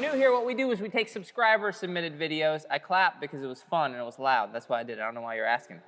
new here, what we do is we take subscriber-submitted videos. I clapped because it was fun and it was loud. That's why I did it. I don't know why you're asking.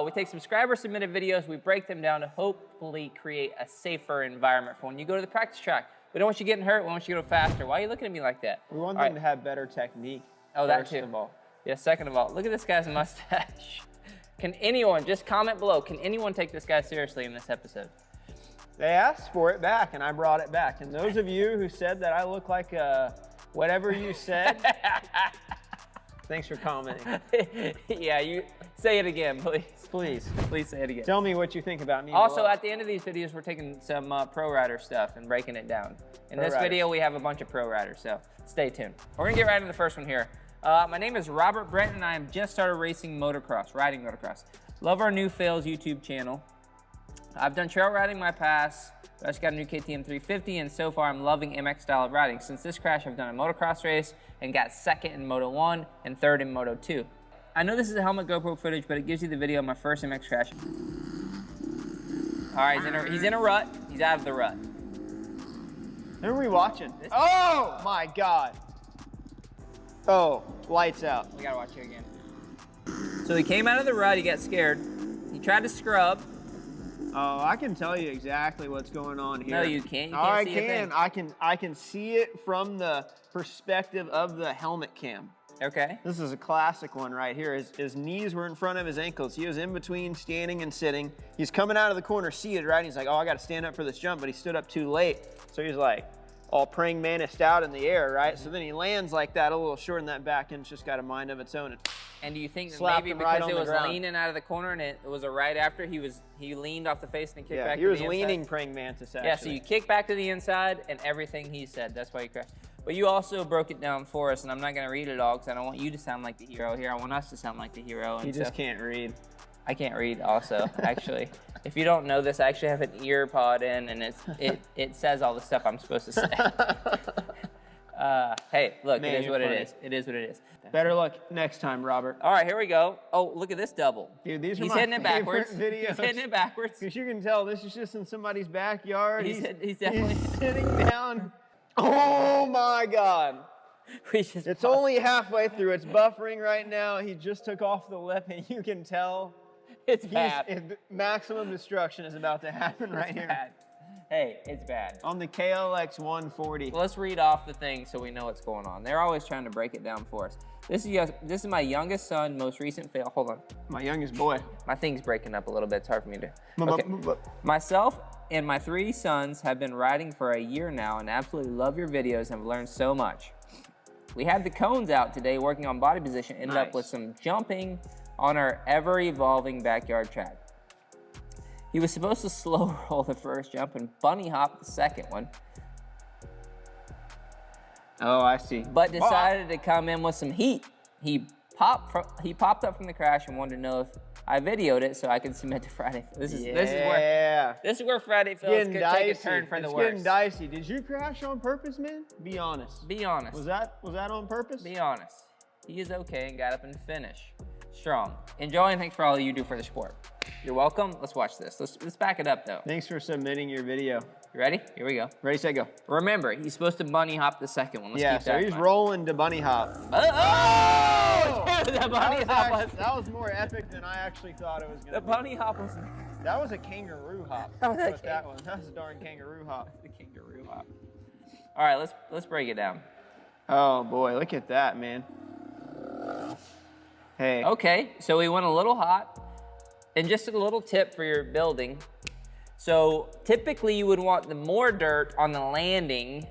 We take subscriber-submitted videos, we break them down to hopefully create a safer environment for when you go to the practice track. We don't want you getting hurt, we want you to go faster. Why are you looking at me like that? We want them to have better technique. Oh, that too. First of all. Yeah, second of all, look at this guy's mustache. Can anyone, just comment below, can anyone take this guy seriously in this episode? They asked for it back and I brought it back. And those of you who said that I look like whatever you said, thanks for commenting. Yeah, you say it again, please. Please. Please say it again. Tell me what you think about me. Also, below. at the end of these videos, we're taking some pro rider stuff and breaking it down. In this video, we have a bunch of pro riders, so stay tuned. We're gonna get right into the first one here. My name is Robert Brent, and I have just started racing motocross, riding motocross. Love our new Fails YouTube channel. I've done trail riding my past. I just got a new KTM 350, and so far I'm loving MX style of riding. Since this crash, I've done a motocross race and got second in Moto 1 and third in Moto 2. I know this is a helmet GoPro footage, but it gives you the video of my first MX crash. All right, he's in a rut. He's out of the rut. Who are we watching? Oh my God. Oh, lights out. We gotta watch it again. So he came out of the rut, he got scared. He tried to scrub. Oh, I can tell you exactly what's going on here. No, you can't. You can't see a thing. I can see it from the perspective of the helmet cam. Okay. This is a classic one right here. His knees were in front of his ankles. He was in between standing and sitting. He's coming out of the corner, see it, right? He's like, oh, I got to stand up for this jump, but he stood up too late. So he's like all praying mantised out in the air, right? So then he lands like that, a little short, and that back end's just got a mind of its own. And do you think that maybe because it was leaning out of the corner and it was a right after he leaned off the face and kicked back to the inside? Yeah, he was leaning praying mantis, actually. Yeah, so you kick back to the inside and everything he said. That's why you crashed. But you also broke it down for us, and I'm not going to read it all because I don't want you to sound like the hero here. I want us to sound like the hero. You just can't read. I can't read also, actually. If you don't know this, I actually have an ear pod in, and it says all the stuff I'm supposed to say. Hey, look, it is what it is. It is what it is. Better luck next time, Robert. All right, here we go. Oh, look at this double. Dude, these are He's my hitting it backwards. videos. He's hitting it backwards. Because you can tell this is just in somebody's backyard. He's definitely sitting down. Oh my God. It's only halfway through. It's buffering right now. He just took off the lip, and you can tell it's bad. Maximum destruction is about to happen right here. Bad. Hey, it's bad. On the KLX 140. Well, let's read off the thing so we know what's going on. They're always trying to break it down for us. This is my youngest son, most recent fail. Hold on. My youngest boy. My thing's breaking up a little bit. It's hard for me to. Okay. Myself and my 3 sons have been riding for a year now and absolutely love your videos and have learned so much. We had the cones out today working on body position, ended up with some jumping on our ever-evolving backyard track. He was supposed to slow roll the first jump and bunny hop the second one. Oh, I see. But decided to come in with some heat. He popped up from the crash and wanted to know if I videoed it so I could submit to Friday. This is where Friday Fails could take a turn for the worst. It's getting dicey. Did you crash on purpose, man? Be honest. Be honest. Was that on purpose? Be honest. He is okay and got up and finished strong. Enjoy, and thanks for all you do for the sport. You're welcome. Let's watch this. Let's back it up though. Thanks for submitting your video. You ready? Here we go. Ready, set, go. Remember, he's supposed to bunny hop the second one. Let's keep so he's rolling to bunny hop. Oh! The bunny hop that was more epic than I actually thought it was going to be. The bunny hop was... That was a kangaroo hop. That was that was a darn kangaroo hop. The kangaroo hop. All right, let's break it down. Oh boy, look at that, man. Hey. Okay, so we went a little hot. And just a little tip for your building. So typically you would want the more dirt on the landing,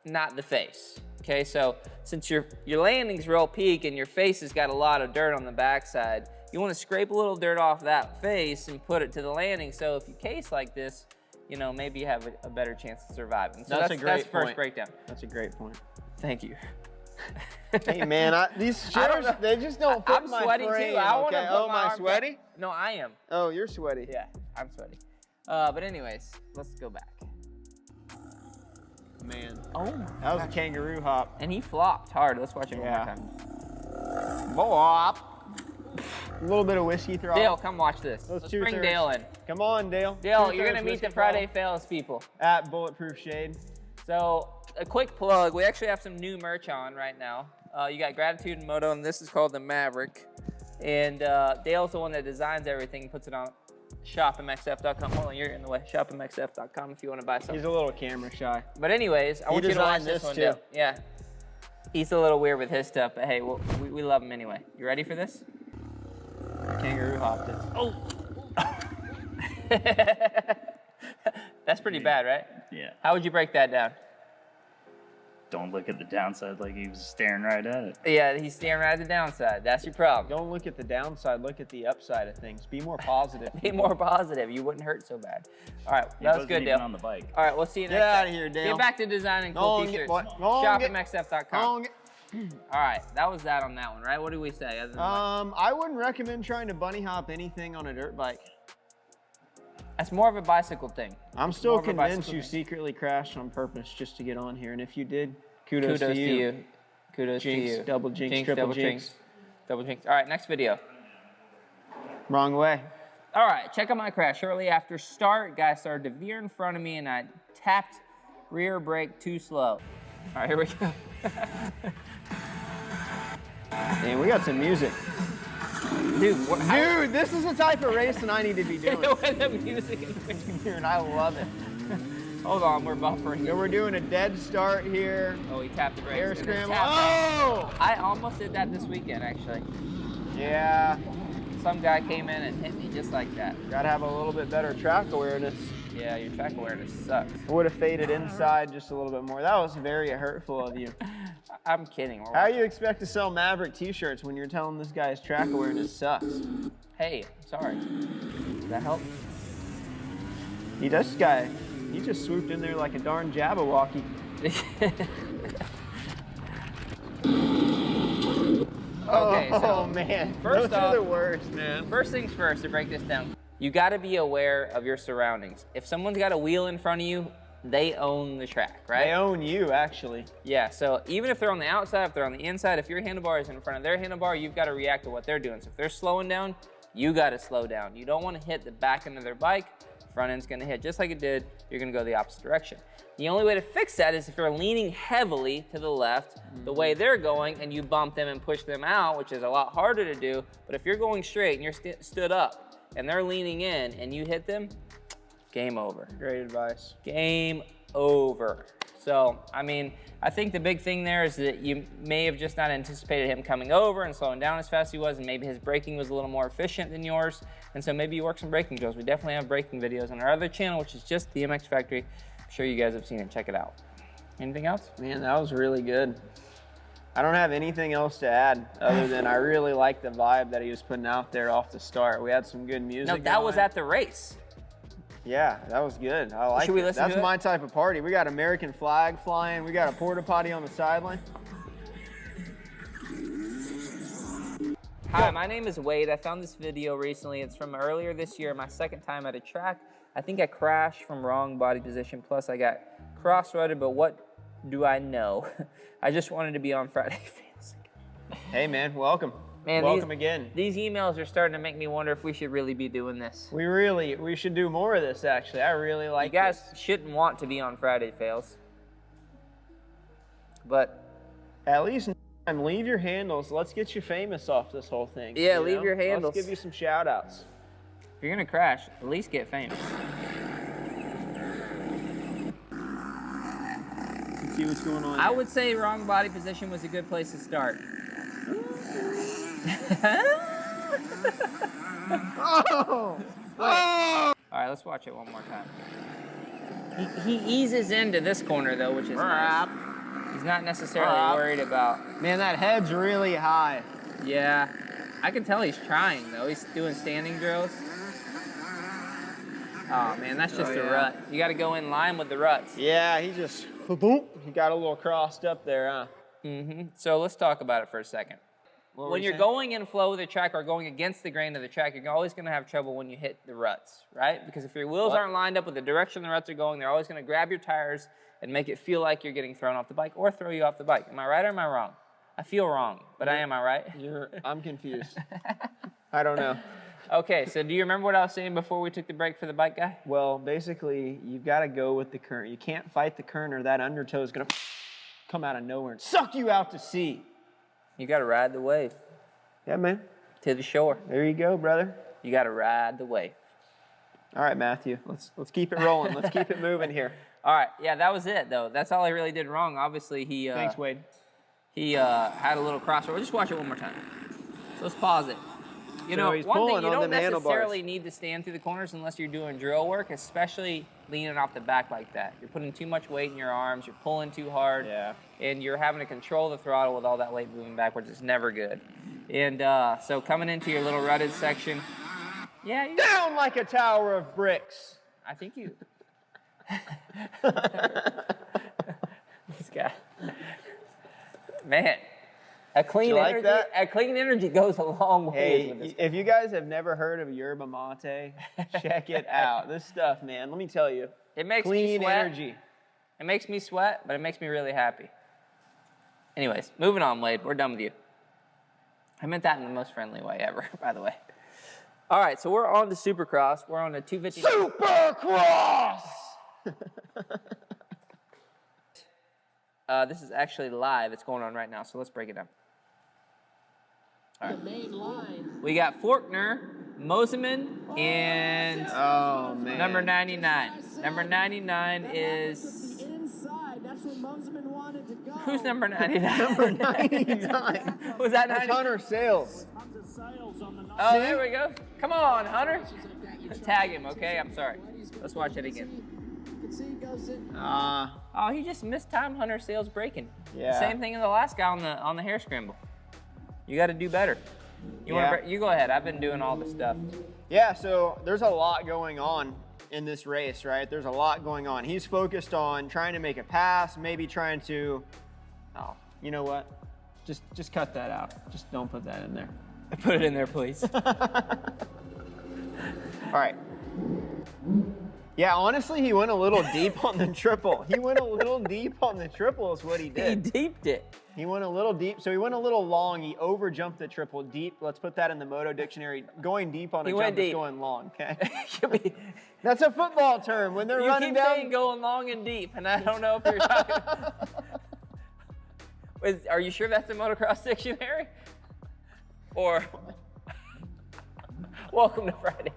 not the face. Okay, so since your landing's real peak and your face has got a lot of dirt on the backside, you want to scrape a little dirt off that face and put it to the landing. So if you case like this, you know, maybe you have a better chance of surviving. So that's the first breakdown. That's a great point. Thank you. Hey man, these chairs, they just don't fit my frame. I'm sweaty too. I want to put am I sweaty? Back. No, I am. Oh, you're sweaty. Yeah, I'm sweaty. But anyways, let's go back. Man. Oh, that was a kangaroo hop. And he flopped hard. Let's watch it one more time. Bop. A little bit of whiskey throw. Dale, come watch this. Let's bring Dale in. Come on, Dale. Dale, you're going to meet the Friday Fails people. At Bulletproof Shade. So a quick plug, we actually have some new merch on right now. You got Gratitude and Moto, and this is called the Maverick. And Dale's the one that designs everything, puts it on shopmxf.com. Hold on, you're in the way. Shopmxf.com if you want to buy something. He's a little camera shy. But anyways, I want you to watch this one too. Yeah. He's a little weird with his stuff, but hey, we love him anyway. You ready for this? Kangaroo hopped it. Oh! That's pretty bad, right? Yeah. How would you break that down? Don't look at the downside like he was staring right at it. Yeah, he's staring right at the downside. That's your problem. Don't look at the downside, look at the upside of things. Be more positive. Be more positive. You wouldn't hurt so bad. All right, that was good, Dale. On the bike. All right, we'll see you next Get out time. of here, Dale. Get back to designing cool t-shirts. Shopmxf.com. All right, that was that on that one, right? What do we say? Other than I wouldn't recommend trying to bunny hop anything on a dirt bike. that's more of a bicycle thing. I'm still convinced you secretly crashed on purpose just to get on here, and if you did, kudos to you. Kudos jinx, to you. Double jinx, triple jinx. Double jinx. All right, next video. Wrong way. All right, check out my crash. Shortly after start, guy started to veer in front of me, and I tapped rear brake too slow. All right, here we go. Man, we got some music. Dude, this is the type of racing I need to be doing. With the music Dude, I love it. Hold on, we're buffering. So we're doing a dead start here. Oh, he tapped the brakes. Air scramble. Oh! I almost did that this weekend, actually. Yeah. Some guy came in and hit me just like that. Gotta have a little bit better track awareness. Yeah, your track awareness sucks. I would have faded inside just a little bit more. That was very hurtful of you. I'm kidding. How do you expect to sell Maverick t-shirts when you're telling this guy's track awareness sucks? Hey, sorry. Does that help? He just swooped in there like a darn Jabberwocky. Okay, so oh man, first those off, are the worst, man. First things first, to break this down, you got to be aware of your surroundings. If someone's got a wheel in front of you, they own the track, right? They own you, actually. Yeah, so even if they're on the outside, if they're on the inside, if your handlebar is in front of their handlebar, you've got to react to what they're doing. So if they're slowing down, you got to slow down. You don't want to hit the back end of their bike. Front end's going to hit just like it did. You're going to go the opposite direction. The only way to fix that is if you're leaning heavily to the left, the way they're going, and you bump them and push them out, which is a lot harder to do. But if you're going straight and you're stood up and they're leaning in and you hit them, game over. Great advice. Game over. So, I mean, I think the big thing there is that you may have just not anticipated him coming over and slowing down as fast as he was, and maybe his braking was a little more efficient than yours, and so maybe you work some braking drills. We definitely have braking videos on our other channel, which is just the MX Factory. I'm sure you guys have seen it. Check it out. Anything else? Man, that was really good. I don't have anything else to add other than I really like the vibe that he was putting out there off the start. We had some good music. No, that was at the race. Yeah, that was good. I like it. Should we listen to it? That's my type of party. We got American flag flying. We got a porta potty on the sideline. Hi, my name is Wade. I found this video recently. It's from earlier this year, my second time at a track. I think I crashed from wrong body position, plus I got cross-rutted, but what do I know? I just wanted to be on Friday Fails. Hey man, welcome. Man, welcome again. These emails are starting to make me wonder if we should really be doing this. We should do more of this actually. I really like You guys shouldn't want to be on Friday Fails. But at least leave your handles. Let's get you famous off this whole thing. Yeah, leave your handles. Let's give you some shout outs. If you're gonna crash, at least get famous. Let's see what's going on. I would say wrong body position was a good place to start. Oh! All right, let's watch it one more time. He eases into this corner though, which is nice. He's not necessarily worried about. Man, that head's really high. Yeah, I can tell he's trying though. He's doing standing drills. Oh man, that's just a rut. You got to go in line with the ruts. Yeah, he just he got a little crossed up there, huh? Mm-hmm. So let's talk about it for a second. When you're going in flow with the track or going against the grain of the track, you're always going to have trouble when you hit the ruts, right? Because if your wheels aren't lined up with the direction the ruts are going, they're always going to grab your tires and make it feel like you're getting thrown off the bike or throw you off the bike. Am I right or am I wrong? I feel wrong, but am I right? I'm confused. I don't know. Okay, so do you remember what I was saying before we took the break for the bike guy? Well, basically, you've got to go with the current. You can't fight the current or that undertow is going to come out of nowhere and suck you out to sea. You got to ride the wave. Yeah, man. To the shore. There you go, brother. You got to ride the wave. All right, Matthew. Let's keep it rolling. Let's keep it moving here. All right. Yeah, that was it, though. That's all he really did wrong. Obviously, he... Thanks, Wade. He had a little crossover. We'll just watch it one more time. So let's pause it. You know, one thing, you don't necessarily need to stand through the corners unless you're doing drill work, especially leaning off the back like that. You're putting too much weight in your arms, you're pulling too hard, and you're having to control the throttle with all that weight moving backwards. It's never good. And so coming into your little rutted section, yeah. Down like a tower of bricks. I think you... This guy. Man. A clean energy goes a long way. Hey, if you guys have never heard of yerba mate, check it out. This stuff, man, let me tell you. It makes me sweat. Energy. It makes me sweat, but it makes me really happy. Anyways, moving on, Wade. We're done with you. I meant that in the most friendly way ever, by the way. All right, so we're on to Supercross. We're on a 250. Supercross! This is actually live. It's going on right now, so let's break it down. All right. The main line. We got Faulkner, Moseman, and number 99. Number 99 is... That's where Moseman wanted to go. Who's number 99? Number 99. Was that 99? That's Hunter Sales. Oh, there we go. Come on, Hunter. Tag him, okay? I'm sorry. Let's watch it again. Oh, he just missed time Hunter Sales braking. Yeah. Same thing as the last guy on the hair scramble. You got to do better. You go ahead. I've been doing all this stuff. Yeah, so there's a lot going on in this race, right? There's a lot going on. He's focused on trying to make a pass, maybe trying to, oh, you know what? Just cut that out. Just don't put that in there. Put it in there, please. All right. Yeah, honestly, he went a little deep on the triple. He went a little deep on the triple is what he did. He deeped it. He went a little deep. So he went a little long. He overjumped the triple deep. Let's put that in the Moto dictionary. Going deep on a jump is going long, okay? That's a football term. When they're running down. You keep saying going long and deep, and I don't know if you're talking. Are you sure that's the motocross dictionary? Or welcome to Friday.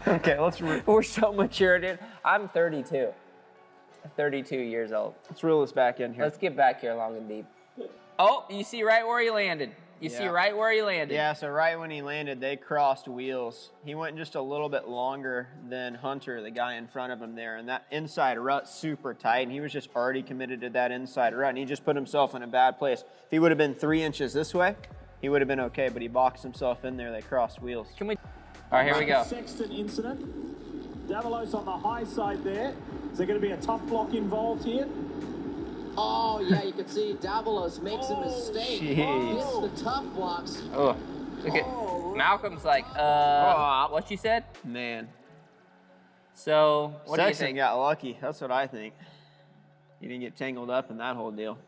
Okay, we're so mature, dude. I'm 32. 32 years old. Let's reel this back in here. Let's get back here long and deep. Oh, you see right where he landed. See right where he landed. Yeah, so right when he landed, they crossed wheels. He went just a little bit longer than Hunter, the guy in front of him there, and that inside rut's super tight, and he was just already committed to that inside rut, and he just put himself in a bad place. If he would have been 3 inches this way, he would have been okay, but he boxed himself in there. They crossed wheels. All right, here we go. Sexton incident. Davalos on the high side there. Is there going to be a tough block involved here? Oh, yeah, you can see Davalos makes a mistake. Hits the tough blocks. Oh, look at Malcolm's like, what you said? Man. So, what do you Sexton think? got lucky. That's what I think. He didn't get tangled up in that whole deal.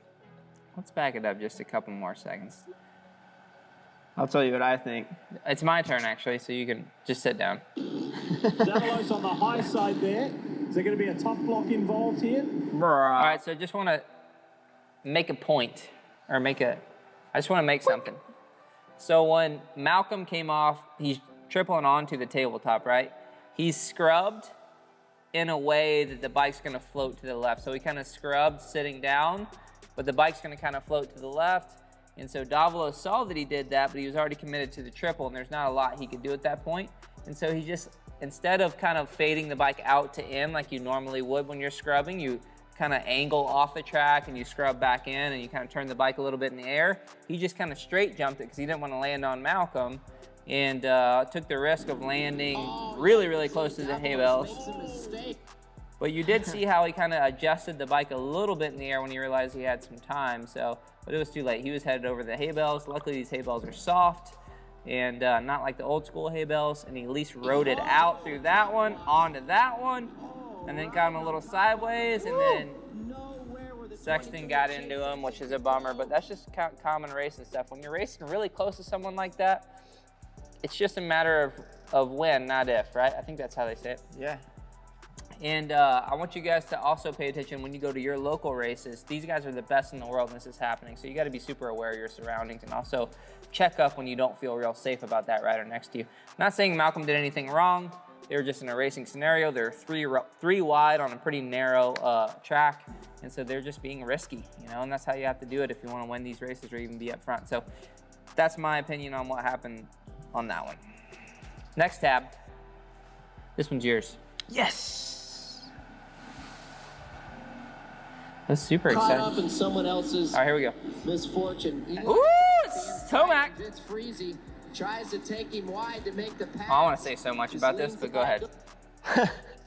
Let's back it up just a couple more seconds. I'll tell you what I think. It's my turn, actually, so you can just sit down. Davalos on the high side there. Is there going to be a tough block involved here? All right, so I just want to make a point, or I just want to make something. So when Malcolm came off, he's tripling onto the tabletop, right? He's scrubbed in a way that the bike's going to float to the left. So he kind of scrubbed sitting down, but the bike's going to kind of float to the left. And so Davalos saw that he did that, but he was already committed to the triple, and there's not a lot he could do at that point. And so he just, instead of kind of fading the bike out to in like you normally would when you're scrubbing, you kind of angle off the track and you scrub back in and you kind of turn the bike a little bit in the air. He just kind of straight jumped it because he didn't want to land on Malcolm, and took the risk of landing really, really close to the hay bales. But you did see how he kind of adjusted the bike a little bit in the air when he realized he had some time. But it was too late. He was headed over the hay bales. Luckily, these hay bales are soft and not like the old school hay bales. And he at least rode it out through that one, onto that one, and then got him a little sideways, and then Sexton got into him, which is a bummer, but that's just common racing stuff. When you're racing really close to someone like that, it's just a matter of when, not if, right? I think that's how they say it. Yeah. And I want you guys to also pay attention when you go to your local races. These guys are the best in the world when this is happening, so you got to be super aware of your surroundings and also check up when you don't feel real safe about that rider next to you. Not saying Malcolm did anything wrong. They were just in a racing scenario. They're three wide on a pretty narrow track, and so they're just being risky, you know, and that's how you have to do it if you want to win these races or even be up front. So that's my opinion on what happened on that one. Next tab. This one's yours. Yes. That's super Caught exciting. up in someone else's All right, here we go. misfortune. Ooh, it's Tomac. It's Freezy. Tries to take him wide to make the pass. I want to say so much about this, but go ahead.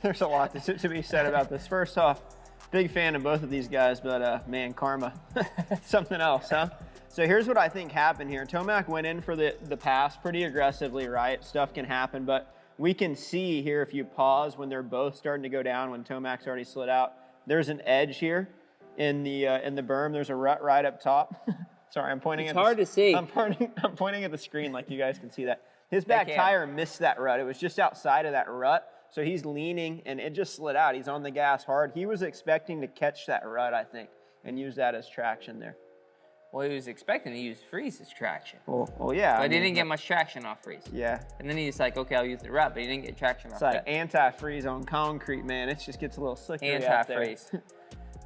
There's a lot to be said about this. First off, big fan of both of these guys, but man, karma. Something else, huh? So here's what I think happened here. Tomac went in for the pass pretty aggressively, right? Stuff can happen, but we can see here if you pause when they're both starting to go down, when Tomac's already slid out, there's an edge here in the berm. There's a rut right up top. Sorry, I'm pointing It's at hard to see. I'm pointing at the screen like you guys can see that. His back tire missed that rut. It was just outside of that rut. So he's leaning and it just slid out. He's on the gas hard. He was expecting to catch that rut, I think, and use that as traction there. Well, he was expecting to use Freeze's traction. Well, yeah. But he didn't get much traction off Freeze. Yeah. And then he's like, okay, I'll use the rut, but he didn't get traction off It's like that. anti-freeze on concrete, man. It just gets a little slippery out there. Anti-freeze.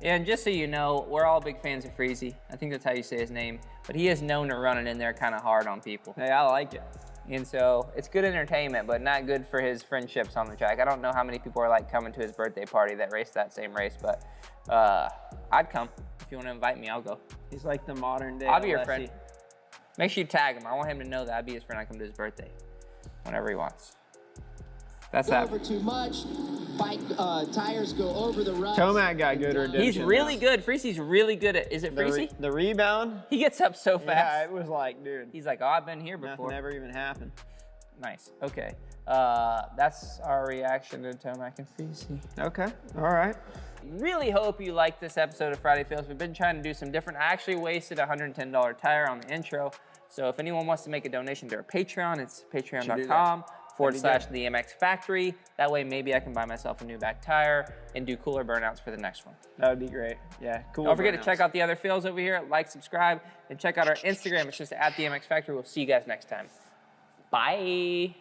And just so you know, we're all big fans of Freezy. I think that's how you say his name. But he is known to run it in there kind of hard on people. Hey, I like it. And so it's good entertainment, but not good for his friendships on the track. I don't know how many people are like coming to his birthday party that raced that same race, but I'd come. If you want to invite me, I'll go. He's like the modern day I'll be your Alessi. friend. Make sure you tag him. I want him to know that I'd be his friend. I come to his birthday whenever he wants. That's that. Over too much. Bike tires go over the ruts. Tomac got good redemption. He's really good. Freezy's really good at, is it Freezy? The rebound? He gets up so fast. Yeah, it was like, dude. He's like, oh, I've been here before. Nothing ever even happened. Nice. Okay. That's our reaction to Tomac and Freezy. Okay. All right. Really hope you liked this episode of Friday Fails. We've been trying to do some different. I actually wasted a $110 tire on the intro. So if anyone wants to make a donation to our Patreon, it's patreon.com/TheMX Factory. That way maybe I can buy myself a new back tire and do cooler burnouts for the next one. That would be great. Yeah, cool. Don't forget to check out the other fails over here. Like, subscribe, and check out our Instagram. It's just @TheMX Factory. We'll see you guys next time. Bye.